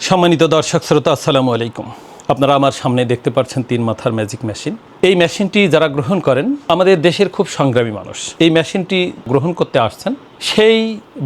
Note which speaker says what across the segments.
Speaker 1: সম্মানিত দর্শক শ্রোতা, আসসালামু আলাইকুম। আপনারা আমার সামনে দেখতে পাচ্ছেন 3 মাথার ম্যাজিক মেশিন। এই মেশিনটি যারা গ্রহণ করেন, আমাদের দেশের খুব সংগ্রামী মানুষ এই মেশিনটি গ্রহণ করতে আসছেন সেই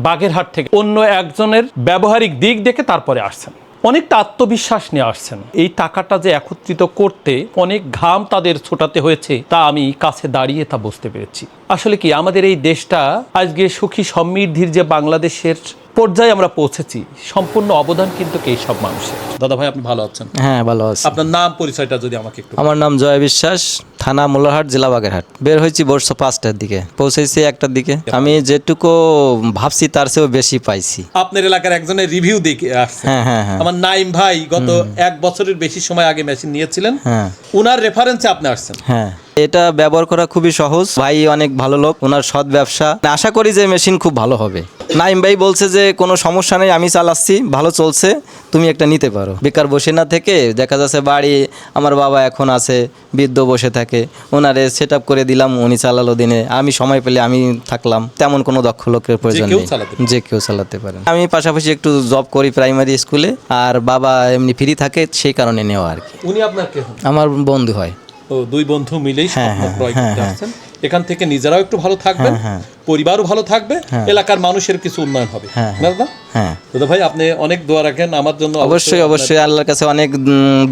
Speaker 1: বাগেরহাট থেকে। অন্য একজনের ব্যবহারিক দিক দেখে তারপরে আসছেন, অনেকটা আত্মবিশ্বাস নিয়ে আসছেন। এই টাকাটা যে একত্রিত করতে অনেক ঘাম তাদের ছোটাতে হয়েছে, তা আমি কাছে দাঁড়িয়ে তা বুঝতে পেরেছি। আসলে কি আমাদের এই দেশটা আজকে সুখী সমৃদ্ধির যে বাংলাদেশের পর্যায়ে আমরা পৌঁছেছি, সম্পূর্ণ অবদান কিন্তু এই সব মানুষের। দাদা ভাই, আপনি ভালো আছেন?
Speaker 2: হ্যাঁ, ভালো আছি।
Speaker 1: আপনার নাম পরিচয়টা যদি আমাকে একটু।
Speaker 2: আমার নাম জয় বিশ্বাস, থানা মোল্লারহাট, জেলা বাগেরহাট। বের হয়েছি বর্ষ 5টার দিকে, পৌঁছেছি 1টার দিকে। আমি যেটুকু ভাবছি তার চেয়েও বেশি পাইছি।
Speaker 1: আপনার এলাকার একজনের রিভিউ দেখে আসছে।
Speaker 2: হ্যাঁ।
Speaker 1: আমার নাইম ভাই গত 1 বছরের বেশি সময় আগে মেশিন নিয়েছিলেন, উনার রেফারেন্সে আপনি আসছেন।
Speaker 2: হ্যাঁ, এটা ব্যবহার করা খুবই সহজ। ভাই অনেক ভালো লোক, ওনার সৎ ব্যবসা। আশা করি যে মেশিন খুব ভালো হবে। নাইম ভাই বলছে যে কোনো সমস্যা নেই, আমি চালাচ্ছি, ভালো চলছে, তুমি একটা নিতে পারো। বেকার বসে না থেকে দেখা যাচ্ছে বাড়ি আমার বাবা এখন আছে, বৃদ্ধ বসে থাকে, ওনারে সেট আপ করে দিলাম, উনি চালালো দিনে, আমি সময় পেলে আমি থাকলাম। তেমন কোনো দক্ষ লোকের প্রয়োজন নেই, যে কেউ চালাতে পারেন। আমি পাশাপাশি একটু জব করি প্রাইমারি স্কুলে, আর বাবা এমনি ফ্রি থাকে, সেই কারণে নেওয়া আর কি।
Speaker 1: উনি আপনার কে?
Speaker 2: আমার বন্ধু হয়।
Speaker 1: ও, 2 বন্ধু মিলেই ক্রয় করতে আসছেন। এখান থেকে নিজেরাও একটু ভালো থাকবেন, পরিবারও ভালো থাকবে, এলাকার মানুষের কিছু উন্নয়ন হবে। দাদা, হ্যাঁ দাদা ভাই, আপনি অনেক দোয়া রাখেন আমার জন্য।
Speaker 2: অবশ্যই আল্লাহর কাছে অনেক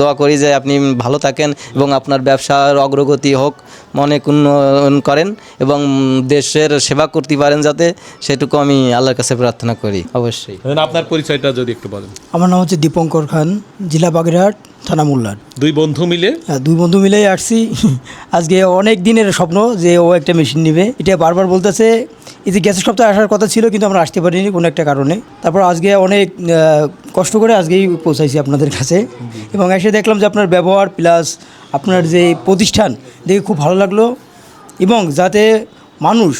Speaker 2: দোয়া করি যে আপনি ভালো থাকেন এবং আপনার ব্যবসার অগ্রগতি হোক, অনেক উন্নয়ন করেন এবং দেশের সেবা করতে পারেন যাতে, সেটুকু আমি আল্লাহর কাছে প্রার্থনা করি। অবশ্যই।
Speaker 1: আপনার পরিচয়টা যদি একটু বলেন।
Speaker 3: আমার নাম হচ্ছে দীপঙ্কর খান, জেলা বাগেরহাট, থানা মোল্লারহাট।
Speaker 1: 2 বন্ধু মিলে?
Speaker 3: হ্যাঁ, 2 বন্ধু মিলেই আসছি। আজকে অনেক দিনের স্বপ্ন যে ও একটা মেশিন নেবে, এটা বারবার বলতেছে। এই যে গ্যাসের সপ্তাহে আসার কথা ছিল, কিন্তু আমরা আসতে পারিনি কোনো একটা কারণে। তারপর আজকে অনেক কষ্ট করে আজকেই পৌঁছাইছি আপনাদের কাছে, এবং এসে দেখলাম যে আপনার ব্যবহার প্লাস আপনার যে প্রতিষ্ঠান দেখে খুব ভালো লাগলো। এবং যাতে মানুষ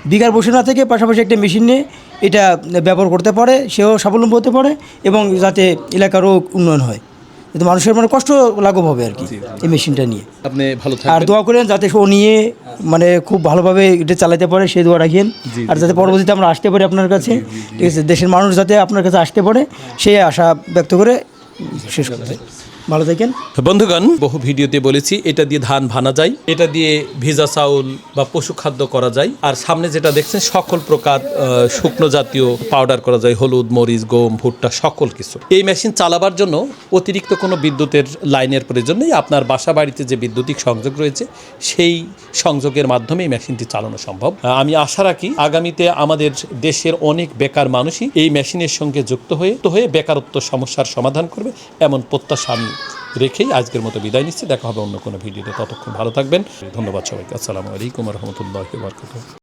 Speaker 3: বেকার বসে না থেকে পাশাপাশি একটা মেশিন নিয়ে এটা ব্যবহার করতে পারে, সেও স্বাবলম্বী হতে পারে, এবং যাতে এলাকারও উন্নয়ন হয়, যাতে মানুষের মানে কষ্ট লাঘব হবে আর কি এই মেশিনটা নিয়ে।
Speaker 1: আপনি ভালো থাকবেন,
Speaker 3: আর দোয়া করেন যাতে ও নিয়ে মানে খুব ভালোভাবে এটা চালাতে পারে, সেই দোয়া রাখেন। আর যাতে পরবর্তীতে আমরা আসতে পারি আপনার কাছে, ঠিক আছে, দেশের মানুষ যাতে আপনার কাছে আসতে পারে, সেই আশা ব্যক্ত করে শেষ করতে। ভালো থাকেন
Speaker 1: বন্ধুগণ। বহু ভিডিওতে বলেছি এটা দিয়ে ধান ভানা যায়, এটা দিয়ে ভেজা চাউল বা পশু খাদ্য করা যায়, আর সামনে যেটা দেখছেন সকল প্রকার শুকনো জাতীয় পাউডার করা যায়, হলুদ, মরিচ, গম, ভুট্টা, সকল কিছু। এই মেশিন চালাবার জন্য অতিরিক্ত কোনো বিদ্যুতের লাইনের প্রয়োজন নেই। আপনার বাসা বাড়িতে যে বৈদ্যুতিক সংযোগ রয়েছে, সেই সংযোগের মাধ্যমে এই মেশিনটি চালানো সম্ভব। আমি আশা রাখি আগামীতে আমাদের দেশের অনেক বেকার মানুষই এই মেশিনের সঙ্গে যুক্ত হয়ে বেকারত্ব সমস্যার সমাধান করবে, এমন প্রত্যাশা আমি রেখেই আজকের মতো বিদায় নিচ্ছি। দেখা হবে অন্য কোনো ভিডিওতে, ততক্ষণ ভালো থাকবেন। ধন্যবাদ সবাইকে। আসসালামু আলাইকুম ওয়া রাহমাতুল্লাহি ওয়া বারাকাতুহু।